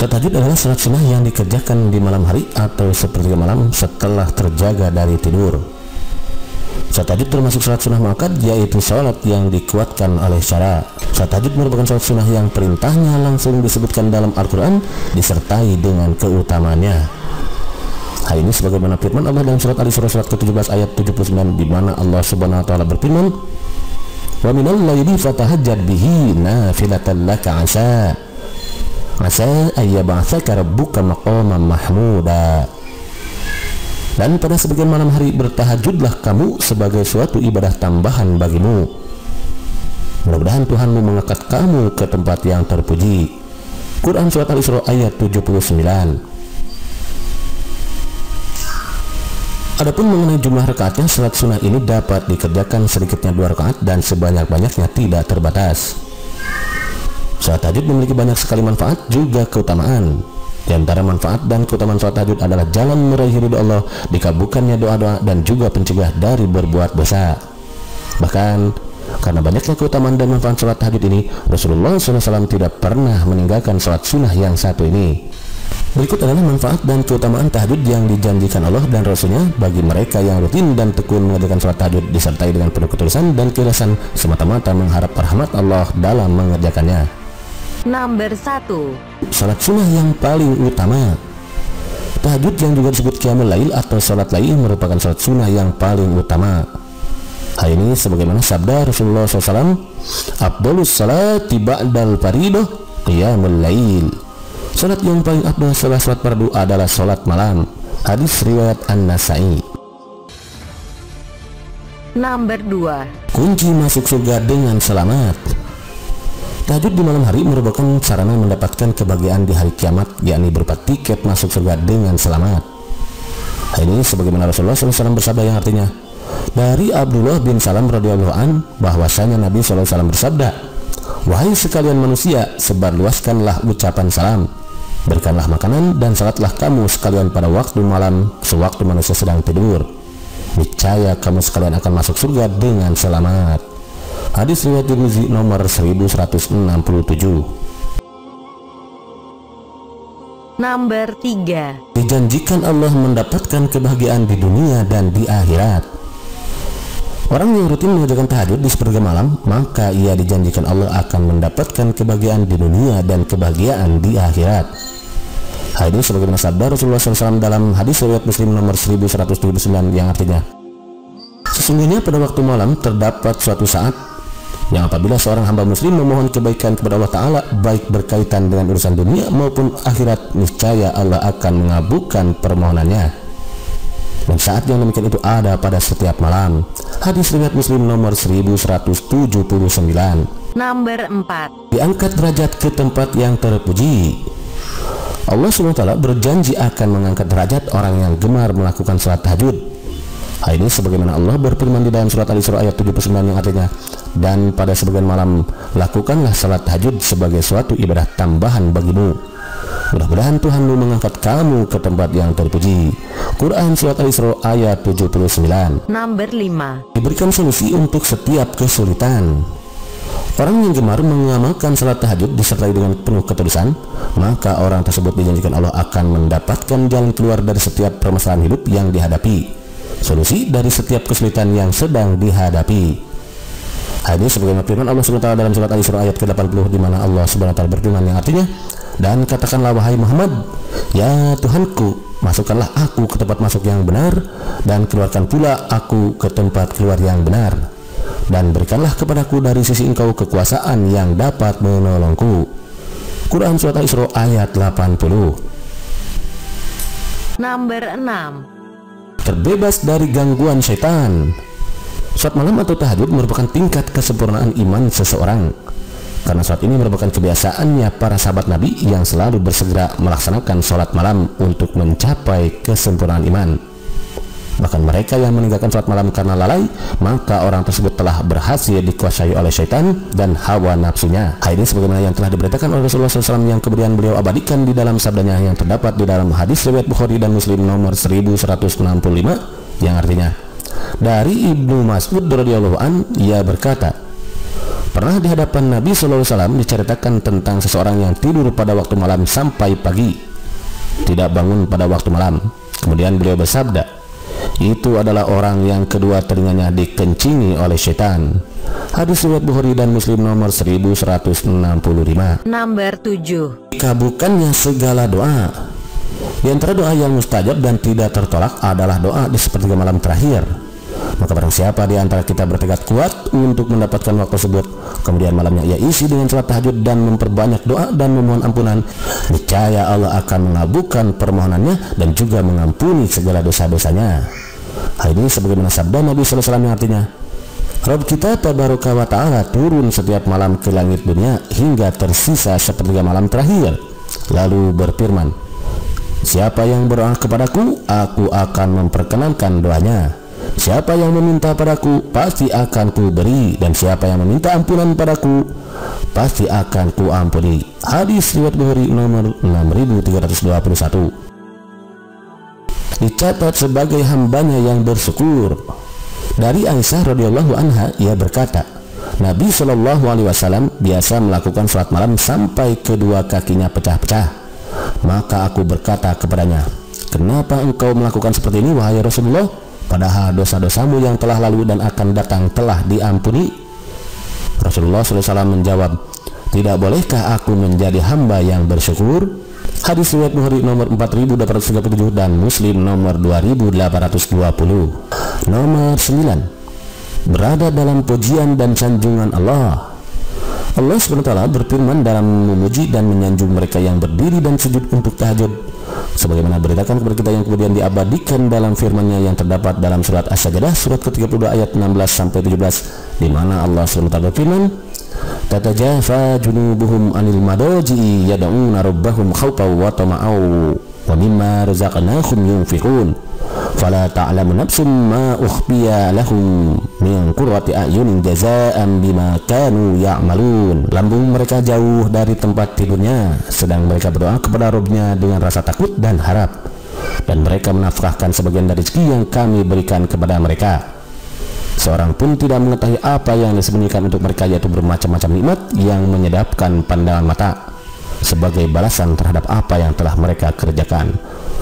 Salat tahajud adalah salat sunnah yang dikerjakan di malam hari atau sepertiga malam setelah terjaga dari tidur. Salat tahajud termasuk salat sunnah muakkad, yaitu salat yang dikuatkan oleh syara. Salat tahajud merupakan salat sunnah yang perintahnya langsung disebutkan dalam Al-Quran disertai dengan keutamaannya. Hal ini sebagaimana firman Allah dalam surat Al-Isra surat ke-17 ayat 79, di mana Allah Subhanahu wa taala berfirman, "Wa minal laili fatahajjad bihi nafilatan laka asa ayyab'atsaka rabbuka maqaman mahmuda." Dan pada sebagian malam hari bertahajudlah kamu sebagai suatu ibadah tambahan bagimu. Mudah-mudahan Tuhanmu mengangkat kamu ke tempat yang terpuji. Quran surat Al-Isra ayat 79. Adapun mengenai jumlah rakaatnya, salat sunnah ini dapat dikerjakan sedikitnya 2 rakaat dan sebanyak-banyaknya tidak terbatas. Salat tahajud memiliki banyak sekali manfaat juga keutamaan. Di antara manfaat dan keutamaan salat tahajud adalah jalan meraih ridho Allah, dikabulkannya doa-doa, dan juga pencegah dari berbuat dosa. Bahkan karena banyaknya keutamaan dan manfaat salat tahajud ini, Rasulullah SAW tidak pernah meninggalkan salat sunnah yang satu ini. Berikut adalah manfaat dan keutamaan tahajud yang dijanjikan Allah dan Rasulnya bagi mereka yang rutin dan tekun mengerjakan salat tahajud disertai dengan penuh ketulusan dan keikhlasan semata-mata mengharap rahmat Allah dalam mengerjakannya. Nomor 1. Salat sunnah yang paling utama. Tahajud yang juga disebut qiyamul lail atau salat lail merupakan salat sunnah yang paling utama. Hal ini sebagaimana sabda Rasulullah SAW, "Afdhalus salati ba'dal faridah qiyamul lail." Salat yang paling afdal setelah salat fardu adalah salat malam. Hadis riwayat An-Nasa'i. Nomor 2. Kunci masuk surga dengan selamat. Tahajud di malam hari merupakan sarana mendapatkan kebahagiaan di hari kiamat, yakni berupa tiket masuk surga dengan selamat. Hal ini sebagaimana Rasulullah SAW bersabda yang artinya, dari Abdullah bin Salam radhiyallahu an bahwasanya Nabi SAW bersabda, "Wahai sekalian manusia, sebarluaskanlah ucapan salam, berikanlah makanan dan salatlah kamu sekalian pada waktu malam sewaktu manusia sedang tidur. Niscaya kamu sekalian akan masuk surga dengan selamat." Hadis riwayat Tirmizi nomor 1167. Nomor 3. Dijanjikan Allah mendapatkan kebahagiaan di dunia dan di akhirat. Orang yang rutin mengerjakan tahajud di sepertiga malam, maka ia dijanjikan Allah akan mendapatkan kebahagiaan di dunia dan kebahagiaan di akhirat. Hal ini sebagaimana sabda Rasulullah SAW dalam hadis riwayat Muslim nomor 1179 yang artinya, "Sesungguhnya pada waktu malam terdapat suatu saat yang apabila seorang hamba muslim memohon kebaikan kepada Allah Ta'ala, baik berkaitan dengan urusan dunia maupun akhirat, niscaya Allah akan mengabulkan permohonannya. Dan saat yang demikian itu ada pada setiap malam." Hadis riwayat Muslim nomor 1179. Nomor 4. Diangkat derajat ke tempat yang terpuji. Allah SWT berjanji akan mengangkat derajat orang yang gemar melakukan salat tahajud. Hal ini sebagaimana Allah berfirman di dalam surat Al-Isra ayat 79 yang artinya, "Dan pada sebagian malam lakukanlah salat tahajud sebagai suatu ibadah tambahan bagimu. Mudah-mudahan Tuhanmu mengangkat kamu ke tempat yang terpuji." Quran surat Al-Isra ayat 79. Nomor 5. Diberikan solusi untuk setiap kesulitan. Orang yang gemar mengamalkan salat tahajud disertai dengan penuh ketulusan, maka orang tersebut dijanjikan Allah akan mendapatkan jalan keluar dari setiap permasalahan hidup yang dihadapi, solusi dari setiap kesulitan yang sedang dihadapi. Hadis sebagaimana firman Allah SWT dalam surat Al-Isra ayat ke-80, di mana Allah SWT berfirman yang artinya, "Dan katakanlah wahai Muhammad, ya Tuhanku, masukkanlah aku ke tempat masuk yang benar, dan keluarkan pula aku ke tempat keluar yang benar, dan berikanlah kepadaku dari sisi Engkau kekuasaan yang dapat menolongku." Quran surat Al-Isra ayat 80. Nomor 6. Terbebas dari gangguan syaitan. Salat malam atau tahajud merupakan tingkat kesempurnaan iman seseorang, karena saat ini merupakan kebiasaannya para sahabat Nabi yang selalu bersegera melaksanakan salat malam untuk mencapai kesempurnaan iman. Bahkan mereka yang meninggalkan salat malam karena lalai, maka orang tersebut telah berhasil dikuasai oleh syaitan dan hawa nafsunya. Hal ini sebagaimana yang telah diberitakan oleh Rasulullah SAW yang kemudian beliau abadikan di dalam sabdanya yang terdapat di dalam hadis riwayat Bukhari dan Muslim nomor 1165 yang artinya, dari Ibnu Mas'ud radhiyallahu an, ia berkata, Pernah di hadapan Nabi SAW diceritakan tentang seseorang yang tidur pada waktu malam sampai pagi, tidak bangun pada waktu malam. Kemudian beliau bersabda, itu adalah orang yang kedua telinganya dikencingi oleh setan. Hadis riwayat Bukhari dan Muslim nomor 1165. Nomor 7. Dikabulkannya segala doa. Di antara doa yang mustajab dan tidak tertolak adalah doa di sepertiga malam terakhir. Maka barang siapa di antara kita bertekad kuat untuk mendapatkan waktu tersebut, kemudian malamnya ia isi dengan salat tahajud dan memperbanyak doa dan memohon ampunan, niscaya Allah akan mengabulkan permohonannya dan juga mengampuni segala dosa-dosanya. Hal ini sebagaimana sabda Nabi SAW yang artinya, Rabb kita tabaraka wa ta'ala turun setiap malam ke langit dunia hingga tersisa sepertiga malam terakhir, lalu berfirman, siapa yang berdoa kepadaku, aku akan memperkenankan doanya. Siapa yang meminta padaku, pasti akan ku beri, dan siapa yang meminta ampunan padaku, pasti akan ku ampuni. Hadis riwayat Bukhari nomor 6321. Dicatat sebagai hambanya yang bersyukur. Dari Aisyah radhiyallahu anha, ia berkata, Nabi SAW biasa melakukan salat malam sampai kedua kakinya pecah-pecah. Maka aku berkata kepadanya, kenapa engkau melakukan seperti ini wahai Rasulullah? Padahal dosa-dosamu yang telah lalu dan akan datang telah diampuni. Rasulullah SAW menjawab, tidak bolehkah aku menjadi hamba yang bersyukur? Hadis riwayat Bukhari nomor 4837 dan Muslim nomor 2820. Nomor 9. Berada dalam pujian dan sanjungan Allah. Allah SWT berfirman dalam memuji dan menyanjung mereka yang berdiri dan sujud untuk tahajud, sebagaimana beritakan kepada kita yang kemudian diabadikan dalam firman-Nya yang terdapat dalam surat As-Sajdah surat ke-32 ayat 16 sampai 17, di mana Allah SWT berfirman, tatajafa junubuhum anil madaji yad'una rabbahum khawfan wa tama'an wa mimma razaqnahum yunfiqun fala ta'lamu nafsum ma ukhfiya lahum min qurrati a'yunin jazaa'an bima kanu ya'malun. Lambung mereka jauh dari tempat tidurnya, sedang mereka berdoa kepada Rabb-Nya dengan rasa takut dan harap, dan mereka menafkahkan sebagian dari rezeki yang kami berikan kepada mereka. Seorang pun tidak mengetahui apa yang disembunyikan untuk mereka, yaitu bermacam-macam nikmat yang menyedapkan pandangan mata, sebagai balasan terhadap apa yang telah mereka kerjakan.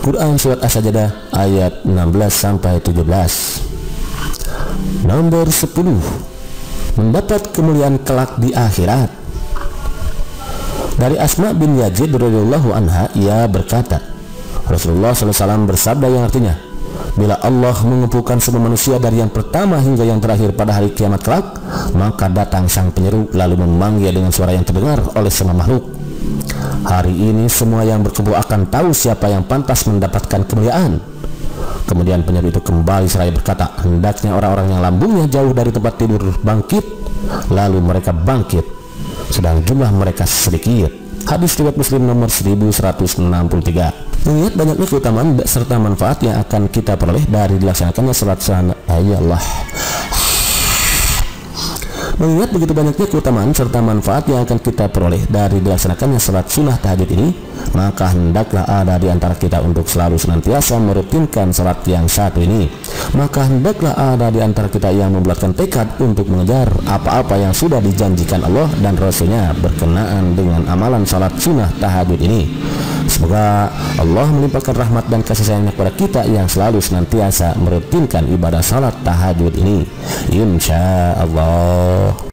Quran surat As-Sajdah ayat 16 sampai 17. Nomor 10. Mendapat kemuliaan kelak di akhirat. Dari Asma bin Yazid radhiyallahu anha, ia berkata, Rasulullah SAW bersabda yang artinya, bila Allah mengumpulkan semua manusia dari yang pertama hingga yang terakhir pada hari kiamat kelak, maka datang sang penyeru lalu memanggil dengan suara yang terdengar oleh semua makhluk. Hari ini semua yang berkumpul akan tahu siapa yang pantas mendapatkan kemuliaan. Kemudian penyeru itu kembali seraya berkata, hendaknya orang-orang yang lambungnya jauh dari tempat tidur bangkit. Lalu mereka bangkit, sedang jumlah mereka sedikit. Hadis riwayat Muslim nomor 1163. Mengingat banyaknya keutamaan serta manfaat yang akan kita peroleh dari dilaksanakannya salat sunnah, mengingat begitu banyaknya keutamaan serta manfaat yang akan kita peroleh dari dilaksanakannya salat sunnah tahajud ini, maka hendaklah ada di antara kita untuk selalu senantiasa merutinkan salat yang satu ini. Maka hendaklah ada di antara kita yang membulatkan tekad untuk mengejar apa-apa yang sudah dijanjikan Allah dan Rasul-Nya berkenaan dengan amalan salat sunnah tahajud ini. Semoga Allah melimpahkan rahmat dan kasih sayangnya kepada kita yang selalu senantiasa merutinkan ibadah salat tahajud ini, insya Allah.